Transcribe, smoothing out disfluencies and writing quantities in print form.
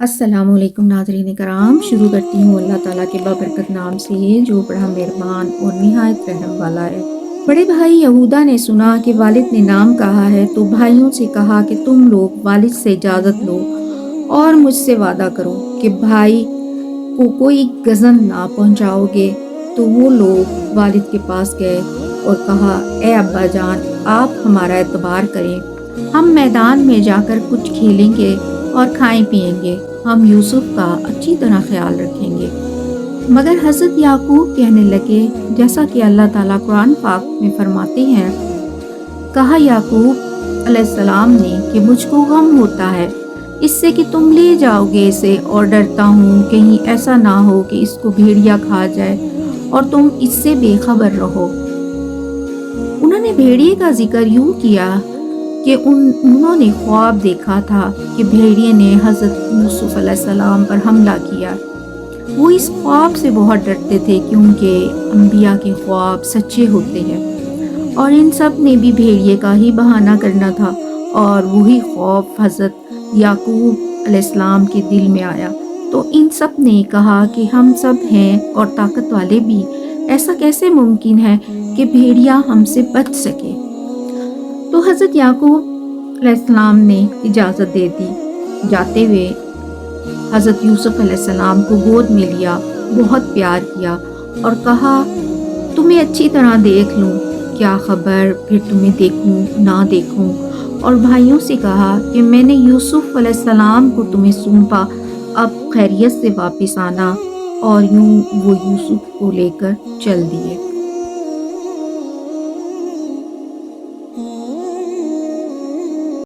السلام علیکم ناظرین کرام، شروع کرتی ہوں اللہ تعالیٰ کے بابرکت نام سے جو بڑا مہربان اور نہایت رحم والا ہے۔ بڑے بھائی یہودا نے سنا کہ والد نے نام کہا ہے تو بھائیوں سے کہا کہ تم لوگ والد سے اجازت لو اور مجھ سے وعدہ کرو کہ بھائی کو کوئی غضب نہ پہنچاؤ گے۔ تو وہ لوگ والد کے پاس گئے اور کہا، اے ابا جان، آپ ہمارا اعتبار کریں، ہم میدان میں جا کر کچھ کھیلیں گے اور کھائیں پیئیں گے، ہم یوسف کا اچھی طرح خیال رکھیں گے۔ مگر حضرت یعقوب کہنے لگے، جیسا کہ اللہ تعالیٰ قرآن پاک میں فرماتے ہیں، کہا یعقوب علیہ السلام نے کہ مجھ کو غم ہوتا ہے اس سے کہ تم لے جاؤ گے اسے، اور ڈرتا ہوں کہیں ایسا نہ ہو کہ اس کو بھیڑیا کھا جائے اور تم اس سے بے خبر رہو۔ انہوں نے بھیڑیے کا ذکر یوں کیا کہ انہوں نے خواب دیکھا تھا کہ بھیڑیے نے حضرت یوسف علیہ السلام پر حملہ کیا۔ وہ اس خواب سے بہت ڈرتے تھے کیونکہ انبیاء کے خواب سچے ہوتے ہیں، اور ان سب نے بھی بھیڑیے کا ہی بہانہ کرنا تھا، اور وہی خوف حضرت یعقوب علیہ السلام کے دل میں آیا۔ تو ان سب نے کہا کہ ہم سب ہیں اور طاقت والے بھی، ایسا کیسے ممکن ہے کہ بھیڑیا ہم سے بچ سکے؟ تو حضرت یعقوب علیہ السلام نے اجازت دے دی۔ جاتے ہوئے حضرت یوسف علیہ السلام کو گود میں لیا، بہت پیار کیا اور کہا، تمہیں اچھی طرح دیکھ لوں، کیا خبر پھر تمہیں دیکھوں نہ دیکھوں؟ اور بھائیوں سے کہا کہ میں نے یوسف علیہ السلام کو تمہیں سونپا، اب خیریت سے واپس آنا، اور یوں وہ یوسف کو لے کر چل دیے۔